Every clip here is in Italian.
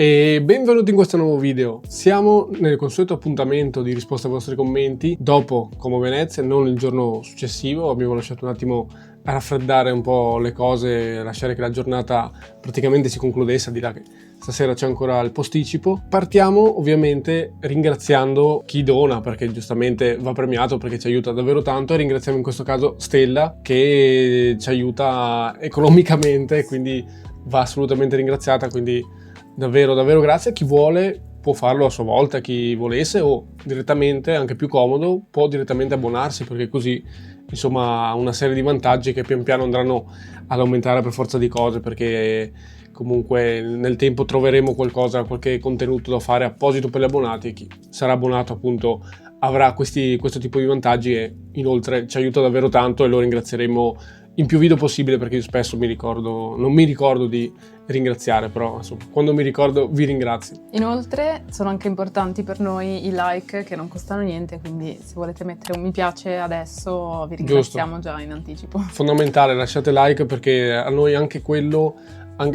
E benvenuti in questo nuovo video. Siamo nel consueto appuntamento di risposta ai vostri commenti dopo Como Venezia, non il giorno successivo. Abbiamo lasciato un attimo a raffreddare un po' le cose, lasciare che la giornata praticamente si concludesse, al di là che stasera c'è ancora il posticipo. Partiamo ovviamente ringraziando chi dona, perché giustamente va premiato perché ci aiuta davvero tanto, e ringraziamo in questo caso Stella che ci aiuta economicamente, quindi va assolutamente ringraziata, quindi davvero grazie. Chi vuole può farlo a sua volta, chi volesse, o direttamente, anche più comodo, può direttamente abbonarsi, perché così insomma ha una serie di vantaggi che pian piano andranno ad aumentare per forza di cose, perché comunque nel tempo troveremo qualche contenuto da fare apposito per gli abbonati, e chi sarà abbonato appunto avrà questo tipo di vantaggi, e inoltre ci aiuta davvero tanto e lo ringrazieremo in più video possibile, perché io spesso non mi ricordo di ringraziare, però insomma, quando mi ricordo vi ringrazio. Inoltre sono anche importanti per noi i like, che non costano niente, quindi se volete mettere un mi piace adesso vi ringraziamo già in anticipo. Fondamentale, lasciate like, perché a noi anche quello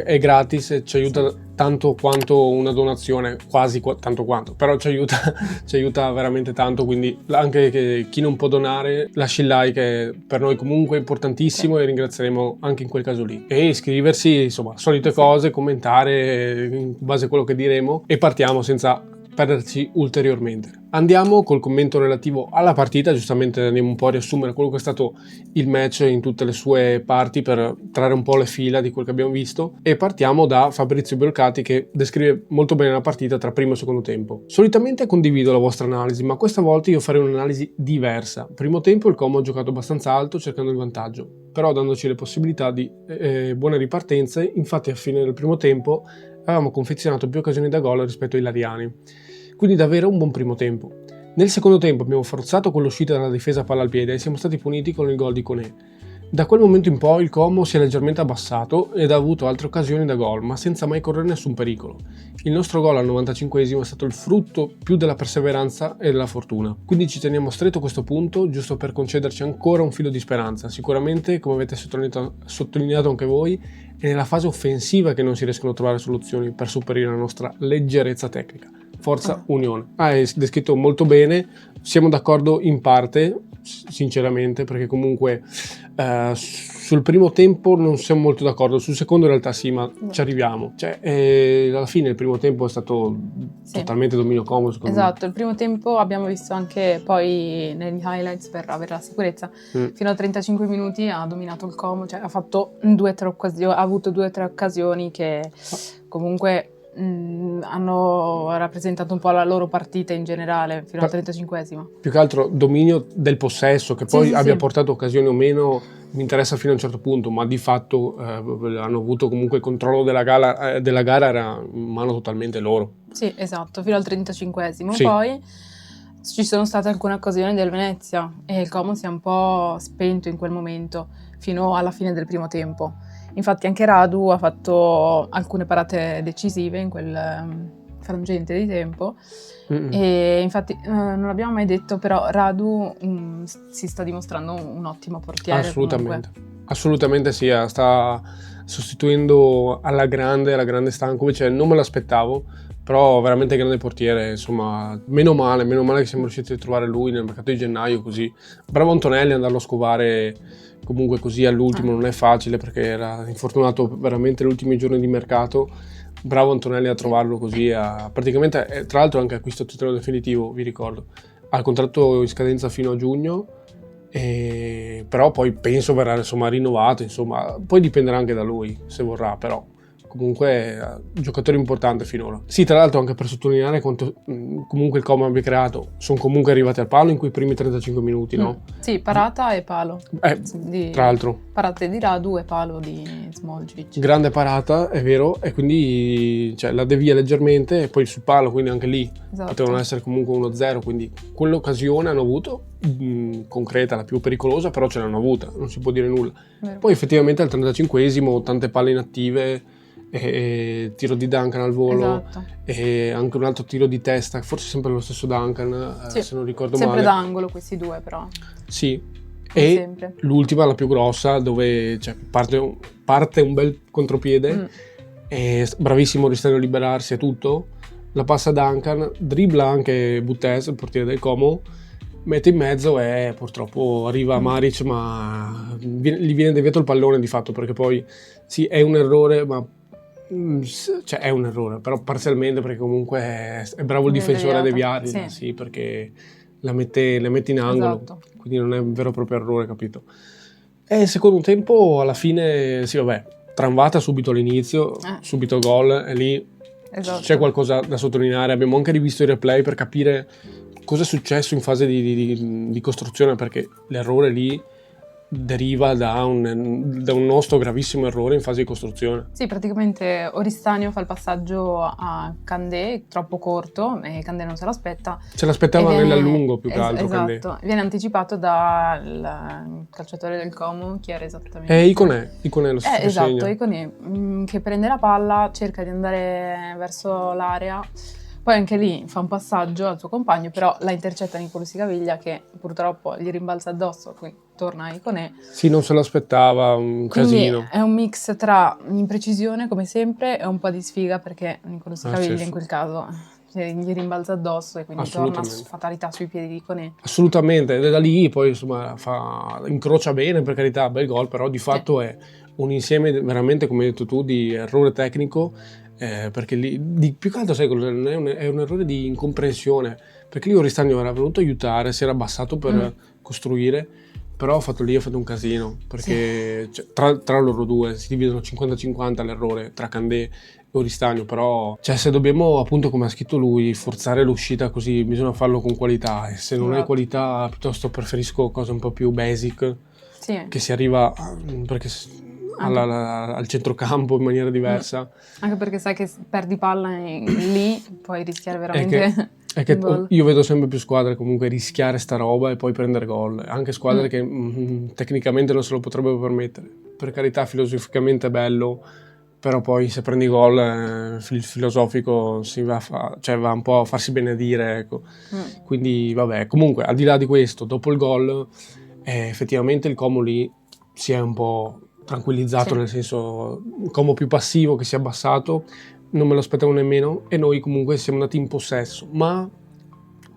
è gratis e ci aiuta tanto quanto una donazione, quasi tanto quanto, però ci aiuta veramente tanto, quindi anche che chi non può donare lasci il like, è per noi comunque importantissimo, e ringrazieremo anche in quel caso lì. E iscriversi, insomma, solite cose, commentare in base a quello che diremo, e partiamo senza perderci ulteriormente. Andiamo col commento relativo alla partita. Giustamente andiamo un po' a riassumere quello che è stato il match in tutte le sue parti, per trarre un po' le fila di quello che abbiamo visto, e partiamo da Fabrizio Belcati, che descrive molto bene la partita tra primo e secondo tempo. Solitamente condivido la vostra analisi, ma questa volta io farei un'analisi diversa. Primo tempo il Como ha giocato abbastanza alto cercando il vantaggio, però dandoci le possibilità di buone ripartenze. Infatti a fine del primo tempo avevamo confezionato più occasioni da gol rispetto ai Lariani, quindi davvero un buon primo tempo. Nel secondo tempo abbiamo forzato con l'uscita dalla difesa a palla al piede e siamo stati puniti con il gol di Koné. Da quel momento in poi il Como si è leggermente abbassato ed ha avuto altre occasioni da gol, ma senza mai correre nessun pericolo. Il nostro gol al 95esimo è stato il frutto più della perseveranza e della fortuna, quindi ci teniamo stretto a questo punto, giusto per concederci ancora un filo di speranza. Sicuramente, come avete sottolineato anche voi, è nella fase offensiva che non si riescono a trovare soluzioni per superare la nostra leggerezza tecnica. Forza Unione. È descritto molto bene, siamo d'accordo in parte, sinceramente, perché comunque sul primo tempo non siamo molto d'accordo, sul secondo in realtà sì, ma ci arriviamo. Alla fine il primo tempo è stato totalmente dominio Como, secondo me. Il primo tempo abbiamo visto anche poi negli highlights, per avere la sicurezza, fino a 35 minuti ha dominato il Como, cioè ha fatto ha avuto 2 o 3 occasioni che comunque hanno rappresentato un po' la loro partita in generale fino al 35esimo. Più che altro dominio del possesso, che poi abbia portato occasioni o meno mi interessa fino a un certo punto, ma di fatto hanno avuto comunque il controllo della gara era in mano totalmente loro. Sì, esatto, fino al 35esimo. Poi ci sono state alcune occasioni del Venezia e il Como si è un po' spento in quel momento fino alla fine del primo tempo. Infatti anche Radu ha fatto alcune parate decisive in quel frangente di tempo. E infatti non l'abbiamo mai detto, però Radu si sta dimostrando un ottimo portiere. Assolutamente sì, sta sostituendo alla grande Stankovic, non me l'aspettavo, però veramente grande portiere, insomma, meno male che siamo riusciti a trovare lui nel mercato di gennaio, così. Bravo Antonelli ad andarlo a scovare comunque così all'ultimo, non è facile perché era infortunato veramente negli ultimi giorni di mercato. Bravo Antonelli a trovarlo così, praticamente tra l'altro anche acquisto titolo definitivo, vi ricordo, ha il contratto in scadenza fino a giugno, però poi penso verrà insomma rinnovato, insomma poi dipenderà anche da lui se vorrà, però comunque giocatore importante finora. Sì, tra l'altro anche per sottolineare quanto comunque il Como abbia creato, sono comunque arrivati al palo in quei primi 35 minuti, no? Sì, parata e palo. Tra l'altro. Parate di Radu e palo di Smolcic. Grande parata, è vero, e quindi la devia leggermente e poi sul palo, quindi anche lì potevano essere comunque 1-0, quindi quell'occasione hanno avuto, concreta, la più pericolosa, però ce l'hanno avuta, non si può dire nulla. Vero. Poi effettivamente al 35esimo tante palle inattive, tiro di Duncan al volo, e anche un altro tiro di testa, forse sempre lo stesso Duncan, se non ricordo sempre male. Sempre d'angolo questi due, però. Sì, e l'ultima, la più grossa, dove parte un bel contropiede è bravissimo Oristano a liberarsi e tutto, la passa Duncan, dribbla anche Butez, il portiere del Como, mette in mezzo e purtroppo arriva Maric, ma gli viene deviato il pallone di fatto, perché poi sì, è un errore, ma cioè è un errore, però parzialmente, perché comunque è bravo il difensore a deviarla, sì, perché la mette in angolo, esatto. Quindi non è un vero e proprio errore, capito? E il secondo tempo, alla fine, sì, vabbè, tramvata subito all'inizio, subito gol, e lì c'è qualcosa da sottolineare. Abbiamo anche rivisto i replay per capire cosa è successo in fase di costruzione, perché l'errore lì deriva da un nostro gravissimo errore in fase di costruzione. Sì, praticamente Oristano fa il passaggio a Candé troppo corto e Candé non se l'aspetta. Se l'aspettava nell'allungo più che altro. Esatto, viene anticipato dal calciatore del Como, chi era esattamente? È Iconé lo stesso. Esatto, Iconé, che prende la palla, cerca di andare verso l'area. Poi anche lì fa un passaggio al suo compagno, però la intercetta Nicolo Sigaviglia, che purtroppo gli rimbalza addosso, quindi torna a Iconé. Sì, non se l'aspettava, un casino. È un mix tra imprecisione, come sempre, e un po' di sfiga, perché Nicolo Sigaviglia in quel caso gli rimbalza addosso e quindi torna fatalità sui piedi di Iconé. Assolutamente, ed è da lì poi insomma incrocia bene, per carità, bel gol, però di fatto è un insieme veramente, come hai detto tu, di errore tecnico. Perché lì più che altro sai, è un errore di incomprensione, perché lì Oristano era venuto a aiutare, si era abbassato per costruire, però ha fatto un casino, perché cioè, tra loro due si dividono 50-50 l'errore tra Candé e Oristano, però cioè, se dobbiamo, appunto, come ha scritto lui, forzare l'uscita così, bisogna farlo con qualità, e se non hai qualità piuttosto preferisco cose un po' più basic, che si arriva perché al centrocampo in maniera diversa. Anche perché sai che perdi palla lì, puoi rischiare veramente. È che io vedo sempre più squadre comunque rischiare sta roba e poi prendere gol, anche squadre che tecnicamente non se lo potrebbero permettere. Per carità, filosoficamente è bello, però poi se prendi gol il filosofico si va va un po' a farsi benedire, ecco. Quindi vabbè, comunque al di là di questo, dopo il gol effettivamente il Como lì si è un po' tranquillizzato, nel senso, un Como più passivo che si è abbassato, non me lo aspettavo nemmeno, e noi comunque siamo andati in possesso, ma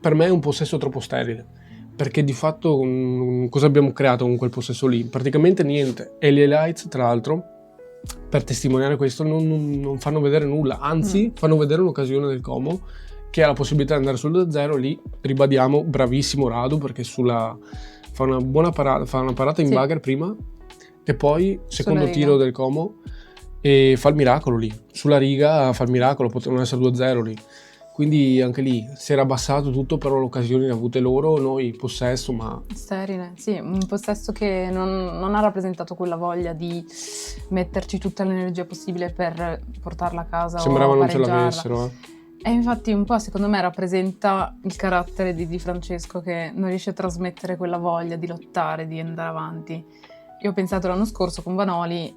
per me è un possesso troppo sterile, perché di fatto cosa abbiamo creato con quel possesso lì? Praticamente niente, e gli highlights, tra l'altro, per testimoniare questo, non fanno vedere nulla, anzi fanno vedere un'occasione del Como che ha la possibilità di andare sul 2-0. Lì ribadiamo, bravissimo Radu, perché fa una buona parata, fa una parata in bagger prima, e poi secondo tiro del Como e fa il miracolo lì, sulla riga fa il miracolo, potevano essere 2-0 lì, quindi anche lì si era abbassato tutto, però le occasioni le ha avute loro, noi possesso, ma sterile, sì, un possesso che non ha rappresentato quella voglia di metterci tutta l'energia possibile per portarla a casa. Sembrava o non ce l'avessero. E infatti un po' secondo me rappresenta il carattere di Di Francesco, che non riesce a trasmettere quella voglia di lottare, di andare avanti. Io ho pensato l'anno scorso con Vanoli,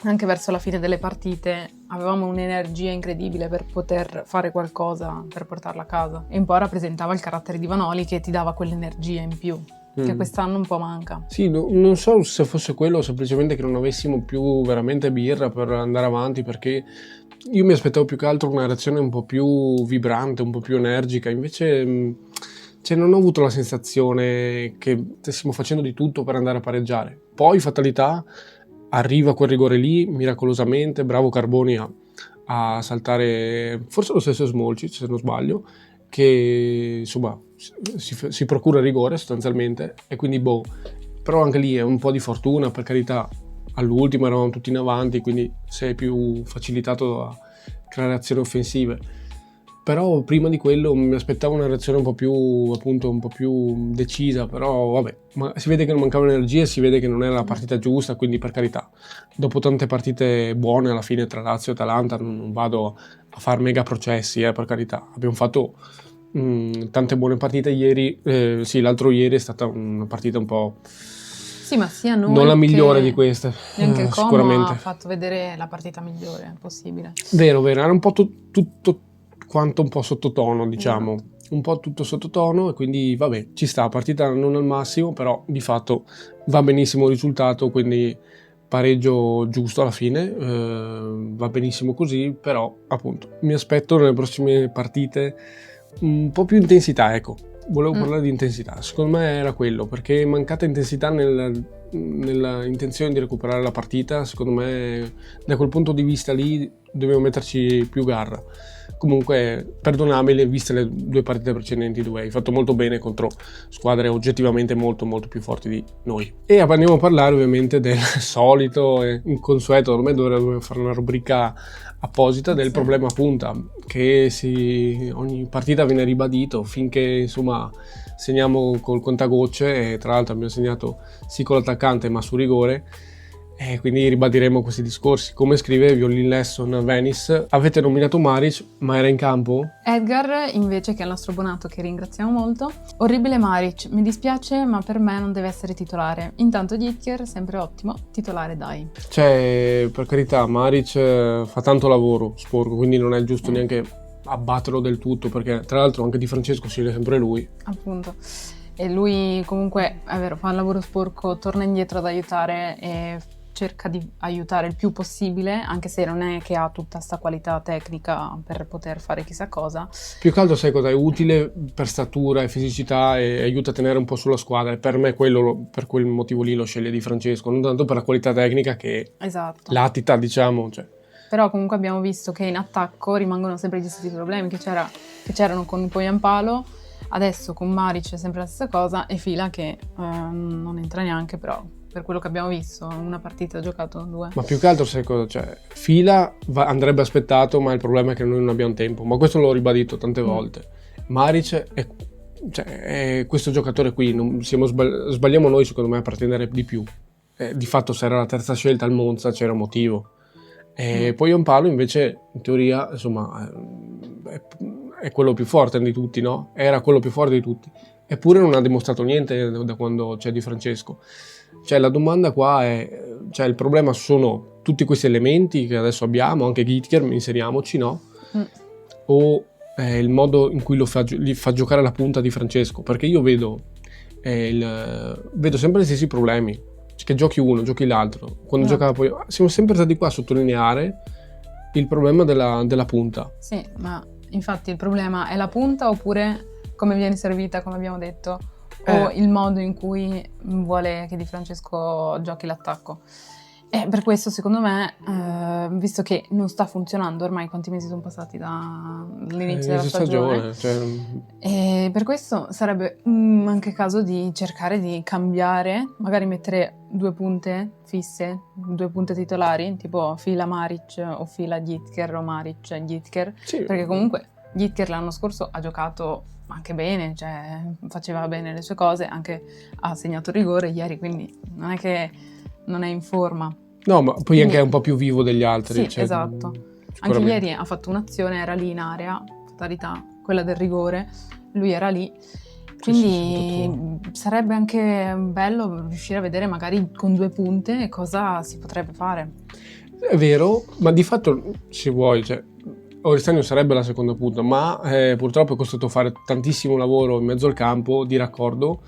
anche verso la fine delle partite, avevamo un'energia incredibile per poter fare qualcosa per portarla a casa. E un po' rappresentava il carattere di Vanoli, che ti dava quell'energia in più, che quest'anno un po' manca. Sì, non so se fosse quello o semplicemente che non avessimo più veramente birra per andare avanti, perché io mi aspettavo più che altro una reazione un po' più vibrante, un po' più energica, invece cioè, non ho avuto la sensazione che stessimo facendo di tutto per andare a pareggiare. Poi fatalità, arriva quel rigore lì miracolosamente, bravo Carboni a saltare, forse lo stesso Smolcic se non sbaglio, che insomma si procura il rigore sostanzialmente, e quindi però anche lì è un po' di fortuna, per carità, all'ultimo eravamo tutti in avanti, quindi sei più facilitato a creare azioni offensive. Però prima di quello mi aspettavo una reazione un po' più, appunto, un po' più decisa, però vabbè, ma si vede che non mancava energia, si vede che non era la partita giusta, quindi per carità, dopo tante partite buone alla fine tra Lazio e Atalanta non vado a fare mega processi, per carità, abbiamo fatto tante buone partite ieri, sì, l'altro ieri è stata una partita un po'... Sì, ma sia noi non la migliore di queste, anche sicuramente. ha fatto vedere la partita migliore possibile. Vero, era un po' tutto quanto un po' sottotono, diciamo, un po' tutto sottotono, e quindi vabbè, ci sta, partita non al massimo, però di fatto va benissimo il risultato, quindi pareggio giusto alla fine, va benissimo così, però appunto mi aspetto nelle prossime partite un po' più intensità, ecco. Volevo parlare di intensità, secondo me era quello, perché è mancata intensità nella intenzione di recuperare la partita. Secondo me da quel punto di vista lì dobbiamo metterci più garra. Comunque perdonabile viste le 2 partite precedenti dove hai fatto molto bene contro squadre oggettivamente molto molto più forti di noi. E andiamo a parlare ovviamente del solito e inconsueto, ormai dovremmo fare una rubrica apposita del problema punta, che ogni partita viene ribadito finché insomma segniamo col contagocce, e tra l'altro abbiamo segnato sì con l'attaccante ma su rigore, e quindi ribadiremo questi discorsi. Come scrive Violin Lesson Venice, avete nominato Maric, ma era in campo? Edgar invece, che è il nostro abbonato, che ringraziamo molto: orribile Maric, mi dispiace ma per me non deve essere titolare. Intanto Gyökeres, sempre ottimo, titolare dai. Cioè, per carità, Maric fa tanto lavoro sporco, quindi non è giusto neanche abbatterlo del tutto, perché tra l'altro anche Di Francesco si vede sempre lui. Appunto. E lui comunque, è vero, fa un lavoro sporco, torna indietro ad aiutare e cerca di aiutare il più possibile, anche se non è che ha tutta sta qualità tecnica per poter fare chissà cosa. Più che altro sai cosa? È utile per statura e fisicità e aiuta a tenere un po' sulla squadra, e per me per quel motivo lì lo sceglie Di Francesco, non tanto per la qualità tecnica che latita, diciamo, cioè. Però comunque abbiamo visto che in attacco rimangono sempre gli stessi problemi che c'erano con Poyampalo. Adesso con Maric è sempre la stessa cosa, e Fila che non entra neanche, però per quello che abbiamo visto, una partita ha giocato 2. Ma più che altro sai cosa? Cioè, Fila andrebbe aspettato, ma il problema è che noi non abbiamo tempo, ma questo l'ho ribadito tante volte. Maric è questo giocatore qui, sbagliamo noi secondo me a pretendere di più. Di fatto se era la terza scelta al Monza c'era un motivo. E poi Poyampalo invece in teoria insomma è quello più forte di tutti, no? Era quello più forte di tutti, eppure non ha dimostrato niente da quando c'è Di Francesco. Cioè la domanda qua è, cioè il problema sono tutti questi elementi che adesso abbiamo, anche Gyökeres, inseriamoci, no? O il modo in cui li fa giocare la punta Di Francesco, perché io vedo sempre gli stessi problemi, che giochi uno, giochi l'altro. Quando giocava poi siamo sempre stati qua a sottolineare il problema della punta. Sì, ma infatti il problema è la punta, oppure come viene servita, come abbiamo detto, o il modo in cui vuole che Di Francesco giochi l'attacco. E per questo secondo me, visto che non sta funzionando, ormai quanti mesi sono passati dall'inizio della stagione, e per questo sarebbe anche caso di cercare di cambiare, magari mettere 2 punte fisse, 2 punte titolari, tipo fila Maric o fila Gyökeres o Maric Gyökeres, perché comunque Gyökeres l'anno scorso ha giocato anche bene, cioè faceva bene le sue cose, anche ha segnato rigore ieri, quindi non è che non è in forma. No, ma poi anche è un po' più vivo degli altri. Sì, cioè, esatto. Anche ieri ha fatto un'azione, era lì in area, fatalità, quella del rigore, lui era lì. Quindi sarebbe anche bello riuscire a vedere magari con 2 punte cosa si potrebbe fare. È vero, ma di fatto se vuoi, cioè, Oristagno sarebbe la seconda punta, ma purtroppo è costretto a fare tantissimo lavoro in mezzo al campo di raccordo,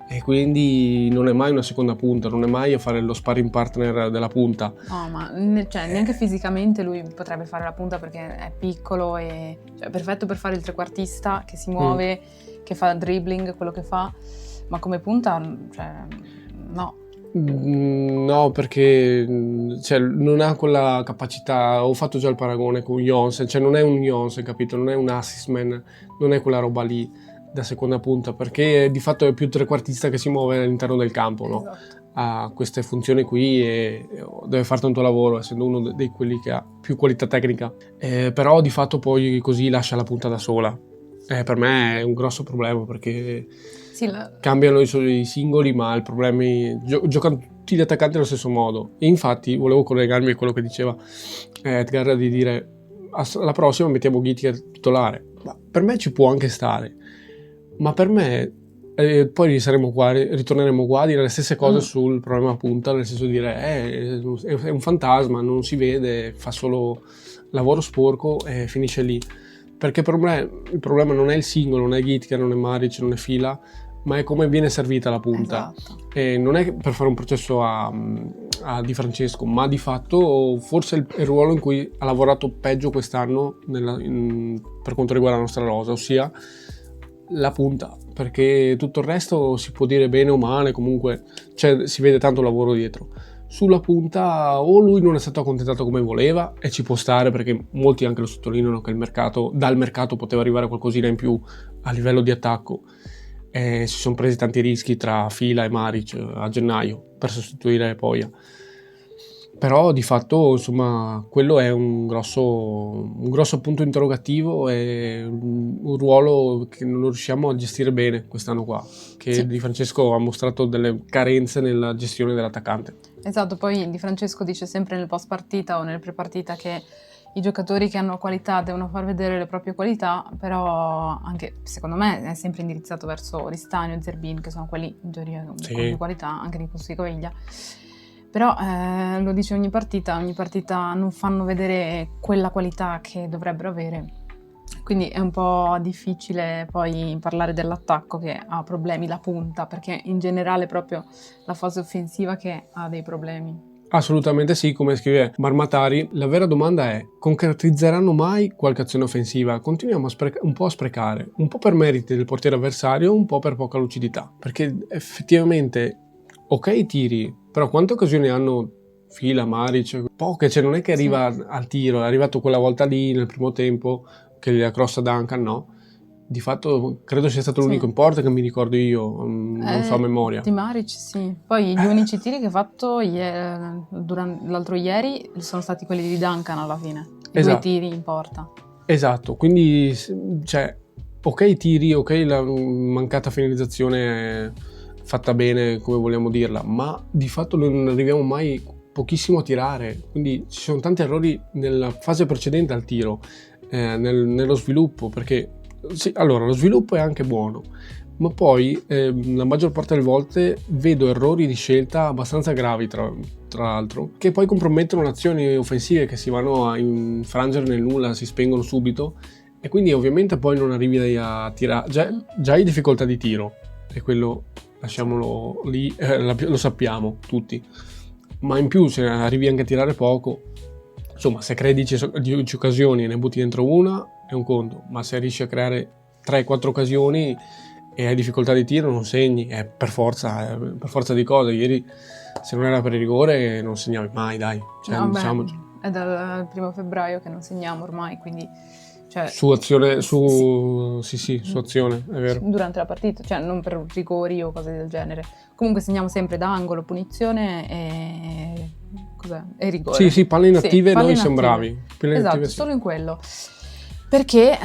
e quindi non è mai una seconda punta, non è mai a fare lo sparring partner della punta. No, ma neanche fisicamente lui potrebbe fare la punta, perché è piccolo e perfetto per fare il trequartista che si muove, che fa dribbling, quello che fa, ma come punta, no. No, perché non ha quella capacità. Ho fatto già il paragone con Jonsen, non è un Jonsen, capito? Non è un assist man, non è quella roba lì da seconda punta, perché di fatto è più trequartista che si muove all'interno del campo, no? Esatto. Ha queste funzioni qui e deve fare tanto lavoro, essendo uno dei quelli che ha più qualità tecnica, però di fatto poi così lascia la punta da sola. Per me è un grosso problema, perché cambiano i singoli, ma il problema giocano tutti gli attaccanti allo stesso modo. E infatti volevo collegarmi a quello che diceva Edgar, di dire alla prossima mettiamo Gyökeres titolare. Ma per me ci può anche stare, ma per me poi ritorneremo qua a dire le stesse cose sul problema punta, nel senso di dire è un fantasma, non si vede, fa solo lavoro sporco e finisce lì. Perché per me il problema non è il singolo, non è Gyökeres, non è Maric, non è Fila, ma è come viene servita la punta. Esatto. E non è per fare un processo a a Di Francesco, ma di fatto forse è il ruolo in cui ha lavorato peggio quest'anno per quanto riguarda la nostra rosa, ossia la punta, perché tutto il resto si può dire bene o male, comunque si vede tanto lavoro dietro. Sulla punta o lui non è stato accontentato come voleva, e ci può stare perché molti anche lo sottolineano che dal mercato poteva arrivare qualcosina in più a livello di attacco. Si sono presi tanti rischi tra Fila e Maric a gennaio per sostituire Poia. Però di fatto, insomma, quello è un grosso punto interrogativo e un ruolo che non riusciamo a gestire bene quest'anno qua, che sì. Di Francesco ha mostrato delle carenze nella gestione dell'attaccante. Esatto, poi Di Francesco dice sempre nel post partita o nel pre partita che i giocatori che hanno qualità devono far vedere le proprie qualità, però anche secondo me è sempre indirizzato verso Ristagno e Zerbin, che sono quelli in teoria con più qualità, anche di Costicoviglia. Però lo dice ogni partita non fanno vedere quella qualità che dovrebbero avere. Quindi è un po' difficile poi parlare dell'attacco che ha problemi, la punta, perché in generale è proprio la fase offensiva che ha dei problemi. Assolutamente sì, come scrive Marmatari, la vera domanda è: concretizzeranno mai qualche azione offensiva? Continuiamo un po' a sprecare, un po' per meriti del portiere avversario, un po' per poca lucidità, perché effettivamente ok i tiri, però quante occasioni hanno Fila, Maric? Poche, cioè non è che arriva al tiro, è arrivato quella volta lì nel primo tempo che la crossa Duncan, no? Di fatto credo sia stato l'unico in porta che mi ricordo io, non so a memoria. Di Maric sì, poi gli unici tiri che ha fatto durante l'altro ieri sono stati quelli di Duncan alla fine, due tiri in porta. Esatto, quindi cioè, ok i tiri, ok la mancata finalizzazione fatta bene come vogliamo dirla, ma di fatto non arriviamo mai pochissimo a tirare, quindi ci sono tanti errori nella fase precedente al tiro, nello sviluppo, perché sì, allora lo sviluppo è anche buono, ma poi la maggior parte delle volte vedo errori di scelta abbastanza gravi tra l'altro, che poi compromettono le azioni offensive che si vanno a infrangere nel nulla, si spengono subito, e quindi ovviamente poi non arrivi a tirare, già hai difficoltà di tiro, e quello lasciamolo lì, lo sappiamo tutti, ma in più se arrivi anche a tirare poco, insomma, se crei 10 occasioni e ne butti dentro una è un conto, ma se riesci a creare 3-4 occasioni e hai difficoltà di tiro non segni, è per forza di cose. Ieri se non era per il rigore non segnavi mai, dai, cioè, no, diciamoci. È dal 1 febbraio che non segniamo ormai, quindi su azione, su azione, è vero. Durante la partita, cioè non per rigori o cose del genere. Comunque segniamo sempre da angolo, punizione e rigore. Sì, palle inattive noi siamo bravi. Esatto, solo in quello. Perché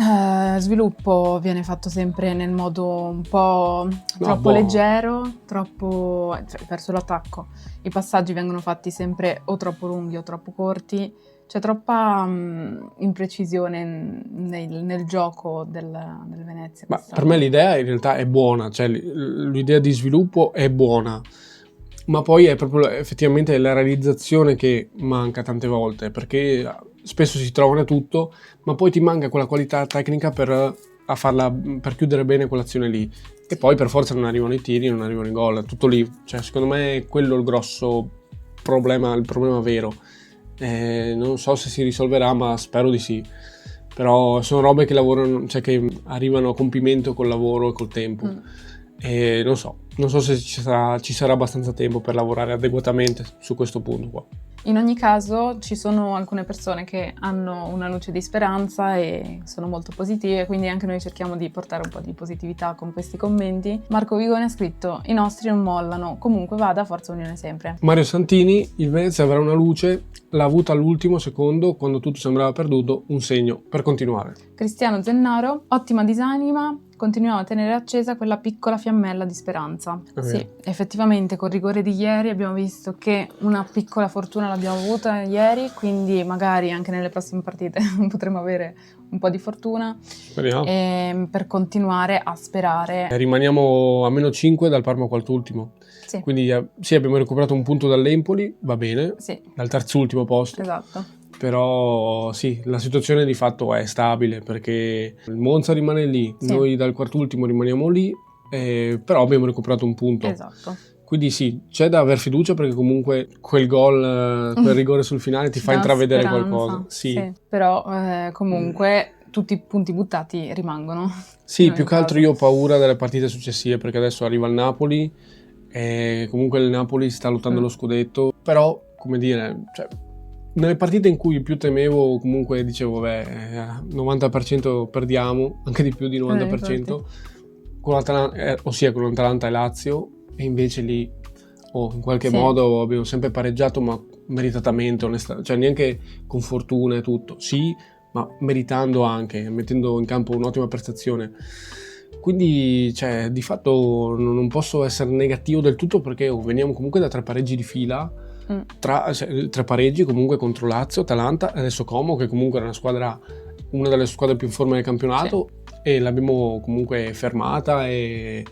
sviluppo viene fatto sempre nel modo un po' troppo leggero, troppo verso l'attacco. I passaggi vengono fatti sempre o troppo lunghi o troppo corti. C'è troppa imprecisione nel gioco del Venezia. Ma per me l'idea in realtà è buona, cioè l'idea di sviluppo è buona, ma poi è proprio effettivamente la realizzazione che manca tante volte, perché spesso si trovano tutto, ma poi ti manca quella qualità tecnica per chiudere bene quell'azione lì, e poi per forza non arrivano i tiri, non arrivano i gol, tutto lì. Cioè secondo me è quello il grosso problema, il problema vero. Non so se si risolverà, ma spero di sì. Però sono robe che lavorano, cioè che arrivano a compimento col lavoro e col tempo. E non so se ci sarà abbastanza tempo per lavorare adeguatamente su questo punto qua. In ogni caso ci sono alcune persone che hanno una luce di speranza e sono molto positive, quindi anche noi cerchiamo di portare un po' di positività con questi commenti. Marco Vigone ha scritto: i nostri non mollano, comunque vada, forza Unione sempre. Mario Santini: il Venezia avrà una luce, l'ha avuta all'ultimo secondo quando tutto sembrava perduto, un segno per continuare. Cristiano Zennaro: ottima disanima, continuiamo a tenere accesa quella piccola fiammella di speranza. Sì, effettivamente col rigore di ieri abbiamo visto che una piccola fortuna l'abbiamo avuta ieri, quindi magari anche nelle prossime partite potremo avere un po' di fortuna. Speriamo. Per continuare a sperare. Rimaniamo a meno 5 dal Parma quart'ultimo. Sì. Quindi sì, abbiamo recuperato un punto dall'Empoli, va bene, sì, dal terzultimo posto. Esatto. Però sì, la situazione di fatto è stabile, perché il Monza rimane lì, sì, noi dal quart'ultimo rimaniamo lì, però abbiamo recuperato un punto. Esatto. Quindi sì, c'è da aver fiducia perché comunque quel gol, quel rigore sul finale ti fa intravedere qualcosa. Sì. Però comunque tutti i punti buttati rimangono. Sì, più che altro io ho paura delle partite successive perché adesso arriva il Napoli e comunque il Napoli sta lottando lo scudetto, però come dire, cioè, nelle partite in cui più temevo comunque dicevo vabbè 90% perdiamo, anche di più di 90%, con ossia con l'Atalanta e Lazio, e invece lì in qualche modo abbiamo sempre pareggiato, ma meritatamente, cioè neanche con fortuna e tutto, sì, ma meritando anche, mettendo in campo un'ottima prestazione. Quindi, cioè, di fatto non posso essere negativo del tutto perché veniamo comunque da 3 pareggi di fila, 3 pareggi comunque contro Lazio, Atalanta e adesso Como, che comunque è una delle squadre più in forma del campionato, e l'abbiamo comunque fermata e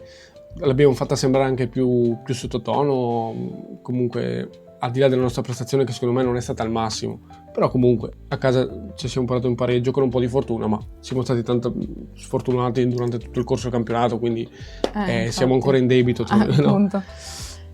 l'abbiamo fatta sembrare anche più sottotono, comunque al di là della nostra prestazione che secondo me non è stata al massimo, però comunque a casa ci siamo portato in pareggio con un po' di fortuna, ma siamo stati tanto sfortunati durante tutto il corso del campionato, quindi siamo ancora in debito, no?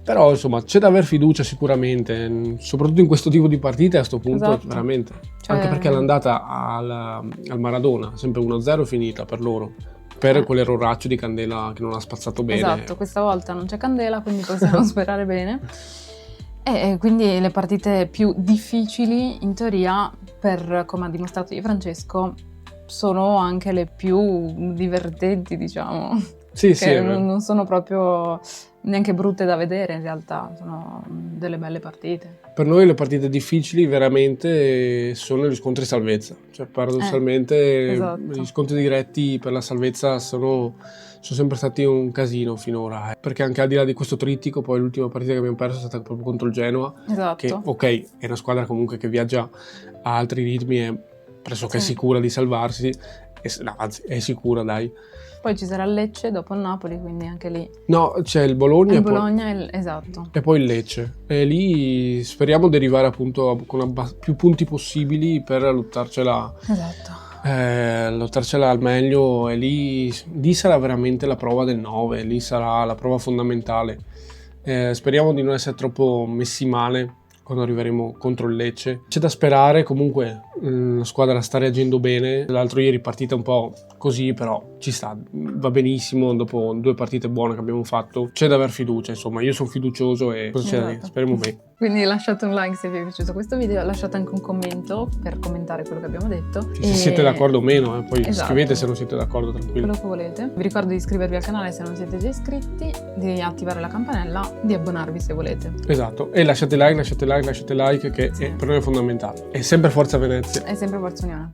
Però insomma c'è da aver fiducia sicuramente, soprattutto in questo tipo di partite a questo punto, veramente, anche perché l'andata al Maradona, sempre 1-0 finita per loro, per quell'erroraccio di Candela che non ha spazzato bene. Esatto, questa volta non c'è Candela, quindi possiamo sperare bene. E quindi le partite più difficili, in teoria, come ha dimostrato Di Francesco, sono anche le più divertenti, diciamo. Sì, non sono proprio neanche brutte da vedere in realtà, sono delle belle partite. Per noi le partite difficili veramente sono gli scontri salvezza, cioè paradossalmente gli scontri diretti per la salvezza sono sempre stati un casino finora, perché anche al di là di questo trittico, poi l'ultima partita che abbiamo perso è stata proprio contro il Genoa, che è una squadra comunque che viaggia a altri ritmi, è pressoché sicura di salvarsi, anzi è sicura, dai. Poi ci sarà il Lecce dopo il Napoli, quindi anche lì. No, c'è il Bologna. Esatto. E poi il Lecce. E lì speriamo di arrivare appunto con più punti possibili per lottarcela. Esatto. Lottarcela al meglio, e lì sarà veramente la prova del 9, lì sarà la prova fondamentale. Speriamo di non essere troppo messi male quando arriveremo contro il Lecce. C'è da sperare, comunque la squadra sta reagendo bene. L'altro ieri partita un po' così, però ci sta, va benissimo dopo 2 partite buone che abbiamo fatto. C'è da aver fiducia, insomma, io sono fiducioso e cosa c'è da dire? Speriamo bene. Quindi lasciate un like se vi è piaciuto questo video, lasciate anche un commento per commentare quello che abbiamo detto. Se siete d'accordo o meno, poi scrivete se non siete d'accordo, tranquillo. Quello che volete. Vi ricordo di iscrivervi al canale se non siete già iscritti, di attivare la campanella, di abbonarvi se volete. Esatto, e lasciate like che per noi è fondamentale. E sempre Forza Venezia. E sempre Forza Unione.